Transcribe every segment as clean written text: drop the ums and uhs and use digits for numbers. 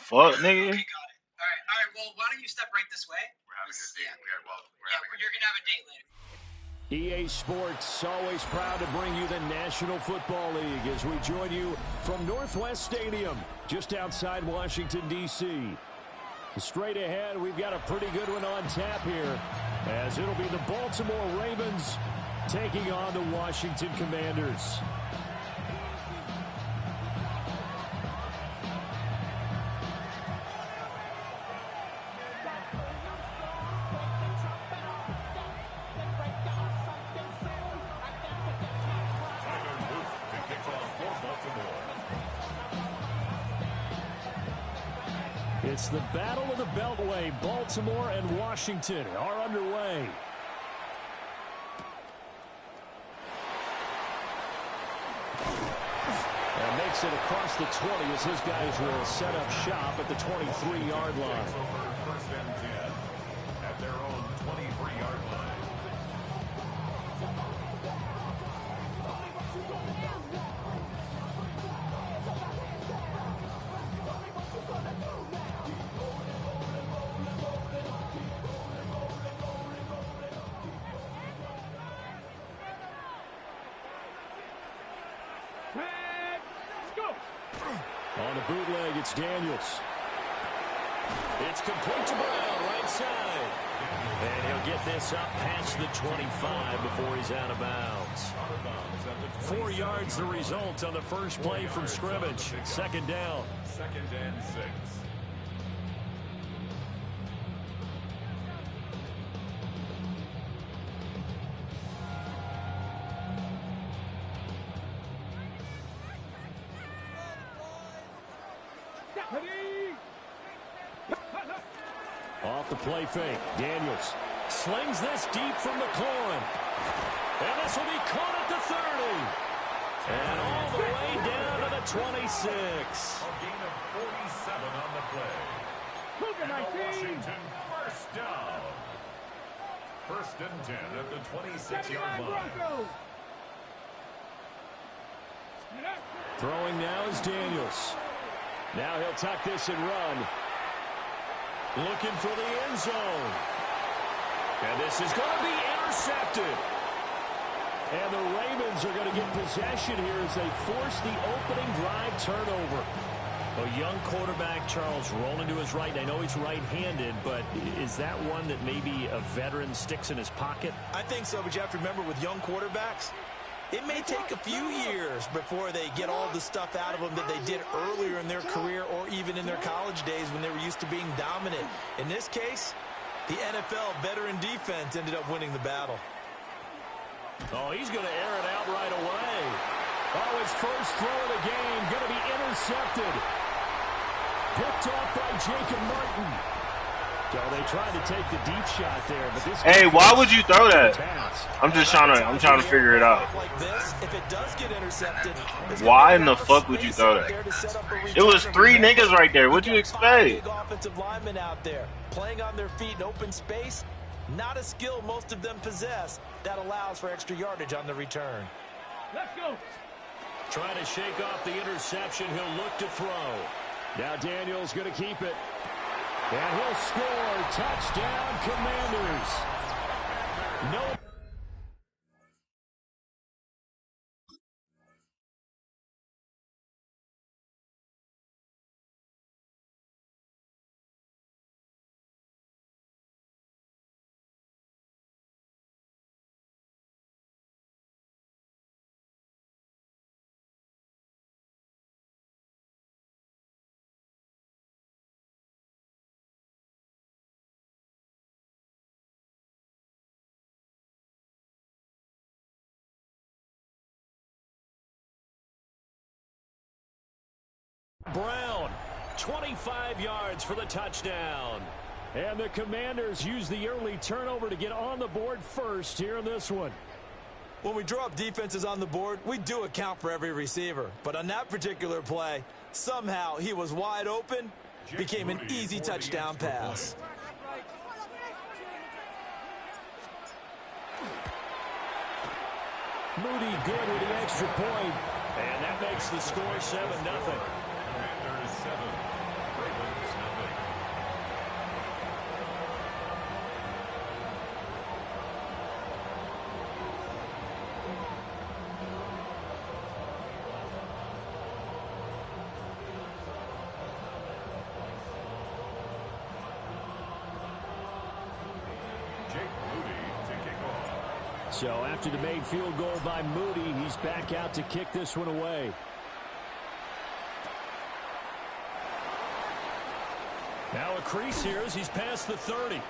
fuck, nigga? Okay, got it. All right. Well, why don't you step right this way? We're having a date. You're gonna have a date later. EA Sports, always proud to bring you the National Football League as we join you from Northwest Stadium, just outside Washington, D.C. Straight ahead, we've got a pretty good one on tap here, as it'll be the Baltimore Ravens taking on the Washington Commanders. It's the Battle of the Beltway. Baltimore and Washington are underway. And makes it across the 20 as his guys will set up shop at the 23-yard line. First and 10 at their own 23-yard line. On the bootleg, it's Daniels. It's complete to Brown, right side. And he'll get this up past the 25 before he's out of bounds. 4 yards the result on the first play from scrimmage. Second down. 2nd and 6. Off the play fake, Daniels slings this deep from McLaurin. And this will be caught at the 30. And all the way down to the 26. A gain of 47 on the play. And Washington first down. 1st and 10 at the 26-yard line. Throwing now is Daniels. Now he'll tuck this and run. Looking for the end zone. And this is going to be intercepted. And the Ravens are going to get possession here as they force the opening drive turnover. A young quarterback, Charles, rolling to his right. I know he's right-handed, but is that one that maybe a veteran sticks in his pocket? I think so, but you have to remember with young quarterbacks, it may take a few years before they get all the stuff out of them that they did earlier in their career or even in their college days when they were used to being dominant. In this case, the NFL veteran defense ended up winning the battle. Oh, he's going to air it out right away. Oh, his first throw of the game going to be intercepted. Picked off by Jacob Martin. So they tried to take the deep shot there, but this. Hey, why would you throw that? I'm trying to figure it out. Why in the fuck would you throw that? It was 3 niggas right there. What'd you expect? Offensive linemen out there playing on their feet in open space. Not a skill most of them possess that allows for extra yardage on the return. Let's go. Trying to shake off the interception. He'll look to throw. Now Daniels going to keep it. And he'll score. Touchdown, Commanders. No. Brown, 25 yards for the touchdown. And the Commanders use the early turnover to get on the board first here in this one. When we draw up defenses on the board, we do account for every receiver. But on that particular play, somehow he was wide open, became an easy touchdown pass. Moody good with the extra point. And that makes the score 7-0. Commanders 7, Ravens So after the made field goal by Moody, he's back out to kick this one away. Now a crease here as he's past the 30.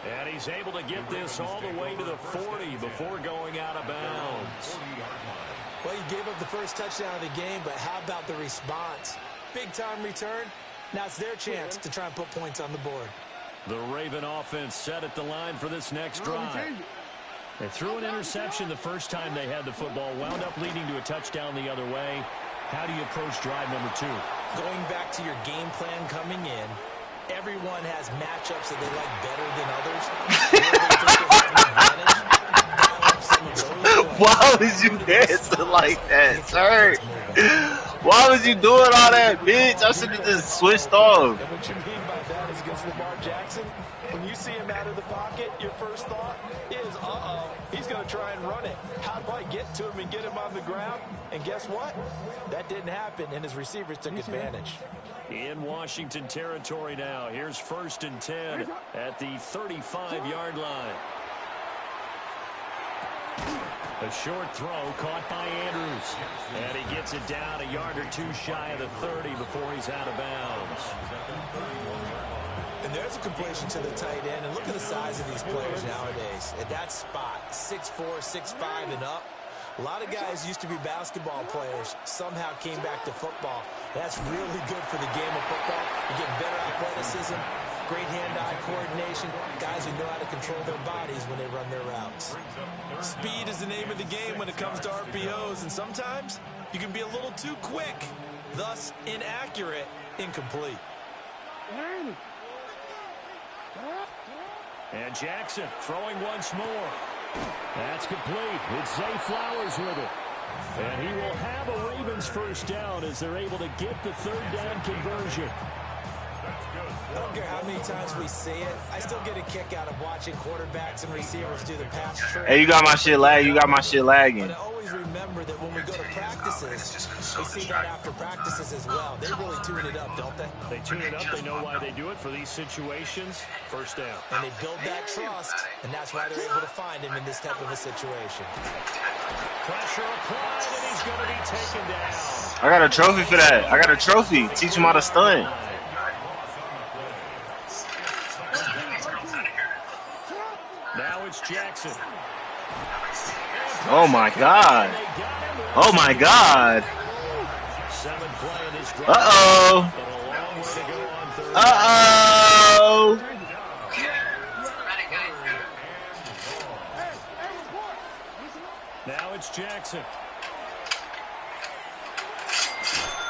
And he's able to get this all the way to the 40 before going out of bounds. Well, you gave up the first touchdown of the game, but how about the response? Big-time return. Now it's their chance to try and put points on the board. The Raven offense set at the line for this next drive. They threw an interception the first time they had the football, wound up leading to a touchdown the other way. How do you approach drive number 2? Going back to your game plan coming in, everyone has matchups that they like better than others. Why was you dancing like that, sir? Why was you doing all that, bitch? I should have just switched off. And what you mean by that is against Lamar Jackson, when you see him out of the pocket, your first thought is, he's going to try and run it. How do I get to him and get him on the ground? And guess what? That didn't happen, and his receivers took advantage. In Washington territory now. Here's 1st and 10 at the 35-yard line. A short throw caught by Andrews. And he gets it down a yard or 2 shy of the 30 before he's out of bounds. And there's a completion to the tight end. And look at the size of these players nowadays. At that spot, 6'4", 6'5", and up. A lot of guys used to be basketball players. Somehow came back to football. That's really good for the game of football. You get better athleticism, great hand-eye coordination, guys who know how to control their bodies when they run their routes. Speed is the name of the game when it comes to RPOs, and sometimes you can be a little too quick, thus inaccurate, incomplete. And Jackson throwing once more. That's complete. It's Zay Flowers with it. And he will have a Ravens first down as they're able to get the 3rd down conversion. I don't care how many times we see it. I still get a kick out of watching quarterbacks and receivers do the pass trick. Hey, you got my shit lagging. You got my shit lagging. But I always remember that when we go to practices, we see that after practices as well. They really tune it up, don't they? They tune it up. They know why they do it for these situations. First down. And they build that trust, and that's why they're able to find him in this type of a situation. Pressure applied, and he's going to be taken down. I got a trophy for that. I got a trophy. Teach him how to stunt. Now it's Jackson. Oh, my God. Oh, my God. Uh-oh. Uh-oh. Now it's Jackson.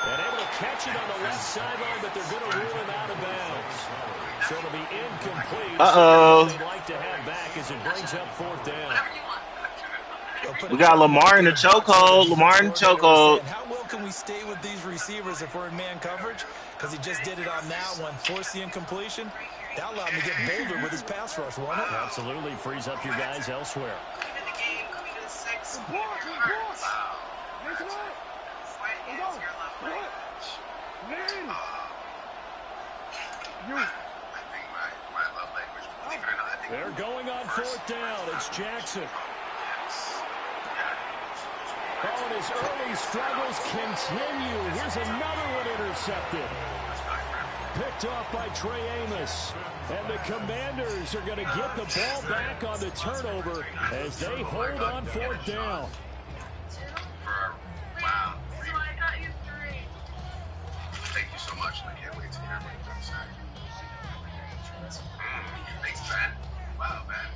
And able to catch it on the left sideline, but they're going to rule him out of bounds. So it'll be incomplete. Uh-oh. They'd like to have back as it brings up 4th down. We got Lamar in the chokehold. Lamar in the chokehold. How well can we stay with these receivers if we're in man coverage? Because he just did it on that one. Force the incompletion. That allowed him to get bolder with his pass rush, won't it? Absolutely. Frees up your guys elsewhere. They're going on 4th down. It's Jackson. Oh, and his early struggles continue. Here's another one intercepted. Picked off by Trey Amos. And the Commanders are going to get the ball back on the turnover as they hold on 4th down. Wow. So I got you 3. Thank you so much. I can't wait to hear what you say. Thanks, man. Wow, man.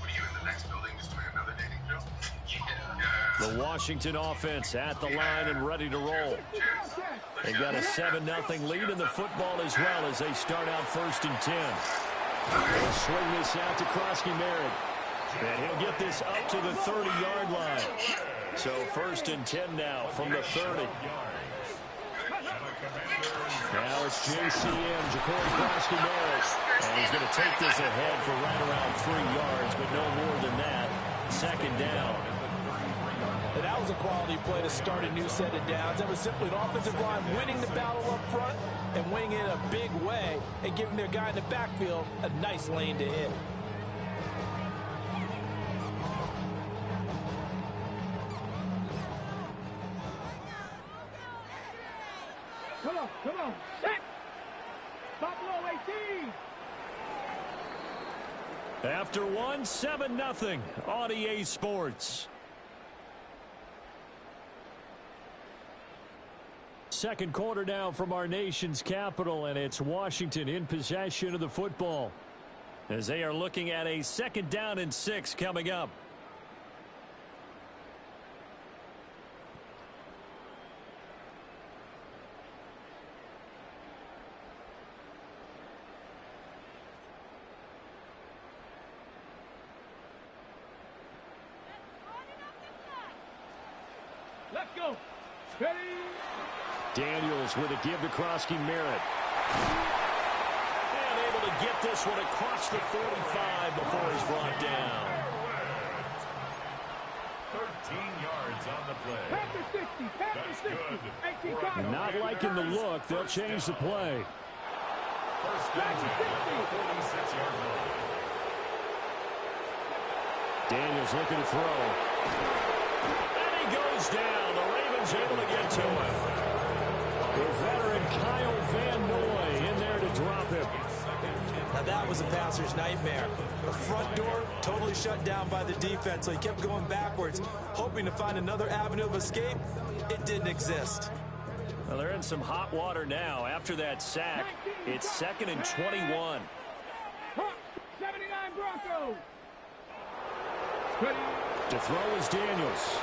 What are you in the next building just doing another dating show? Yeah. The Washington offense at the line and ready to roll. They've got a 7-0 lead in the football as well as they start out 1st and 10. They'll swing this out to Krosky-Merritt. And he'll get this up to the 30-yard line. So 1st and 10 now from the 30. Now it's JCM, Ja'Cory Krosky-Merritt. And he's going to take this ahead for right around 3 yards, but no more than that. 2nd down. And that was a quality play to start a new set of downs. That was simply an offensive line winning the battle up front and winning it in a big way and giving their guy in the backfield a nice lane to hit. Come on, set. Buffalo 18. After one, 7-0 on EA Sports. Second quarter now from our nation's capital, and it's Washington in possession of the football as they are looking at a 2nd down and 6 coming up. Let's go. Ready. Daniels with a give to Krosky Merritt. And able to get this one across the 45 before he's brought down. 13 yards on the play. Pass the 60. Pass the 60. 18 Cardinals. Not liking the look. They'll change the play. First down, 46-yard line. Daniels looking to throw. And he goes down. The Ravens able to get to him. The veteran Kyle Van Noy in there to drop him. Now that was a passer's nightmare. The front door totally shut down by the defense, so he kept going backwards, hoping to find another avenue of escape. It didn't exist. Well, they're in some hot water now after that sack. It's 2nd and 21. 79 Broncos. To throw is Daniels.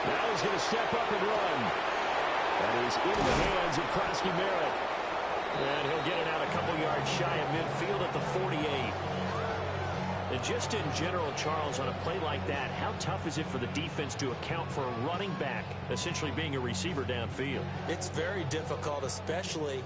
Now he's going to step up and run. That is into the hands of Krosky Merritt. And he'll get it out a couple yards shy of midfield at the 48. And just in general, Charles, on a play like that, how tough is it for the defense to account for a running back essentially being a receiver downfield? It's very difficult, especially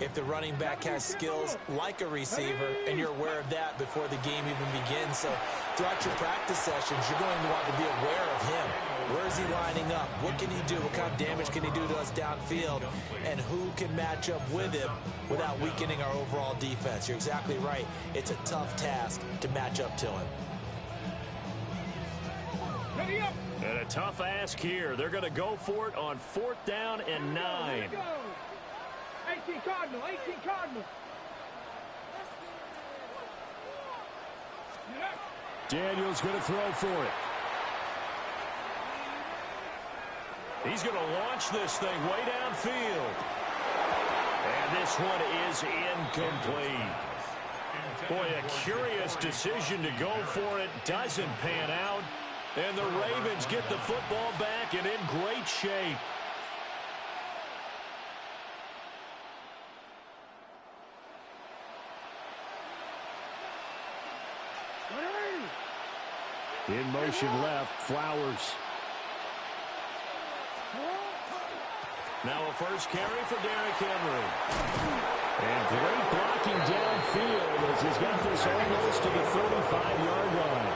if the running back has skills like a receiver, and you're aware of that before the game even begins. So throughout your practice sessions, you're going to want to be aware of him. Where is he lining up? What can he do? What kind of damage can he do to us downfield? And who can match up with him without weakening our overall defense? You're exactly right. It's a tough task to match up to him. And a tough ask here. They're going to go for it on 4th down and 9. 18 Cardinal, 18 Cardinal. Daniels going to throw for it. He's going to launch this thing way downfield. And this one is incomplete. Boy, a curious decision to go for it. Doesn't pan out. And the Ravens get the football back and in great shape. In motion left, Flowers. Now a first carry for Derrick Henry. And great blocking downfield as he's got this almost to the 35-yard line.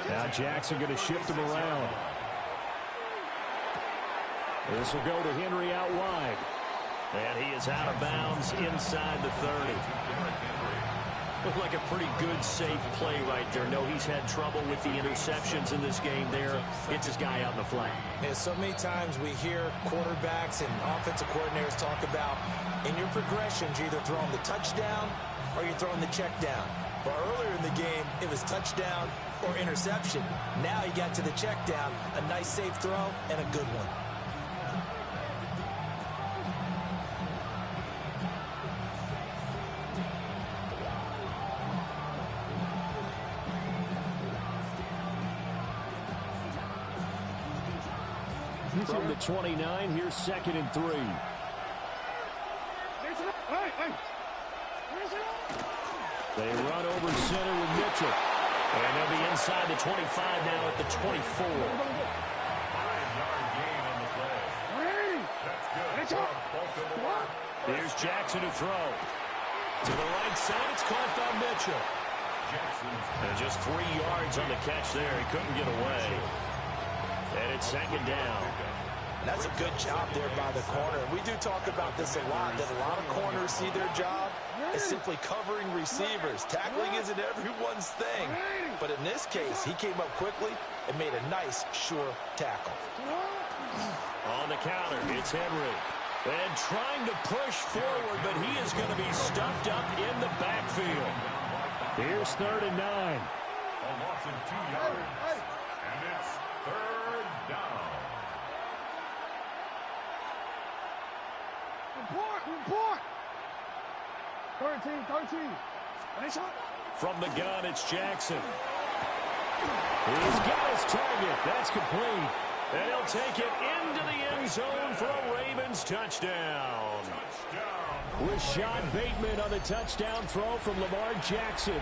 Now Jackson going to shift him around. This will go to Henry out wide. And he is out of bounds inside the 30. Looked like a pretty good, safe play right there. No, he's had trouble with the interceptions in this game there. It's his guy out in the flat. Yeah, so many times we hear quarterbacks and offensive coordinators talk about in your progressions, you're either throwing the touchdown or you're throwing the check down. But earlier in the game, it was touchdown or interception. Now you got to the check down, a nice safe throw, and a good one. From the 29, here's 2nd and 3. They run over center with Mitchell. And they'll be inside the 25 now at the 24. 5-yard gain on the play. That's good. Here's Jackson to throw. To the right side, it's caught by Mitchell. And just 3 yards on the catch there. He couldn't get away. And it's 2nd down. That's a good job there by the corner. We do talk about this a lot, that a lot of corners see their job as simply covering receivers. Tackling isn't everyone's thing. But in this case, he came up quickly and made a nice, sure tackle. counter. It's Henry. And trying to push forward, but he is going to be stuffed up in the backfield. Here's 3rd and 9. A loss of 2 yards. And it's 3rd down. Report. 13. Nice shot. From the gun, it's Jackson. He's got his target. That's complete. And he'll take it into the end zone for a Ravens touchdown. Rashad Bateman on the touchdown throw from Lamar Jackson.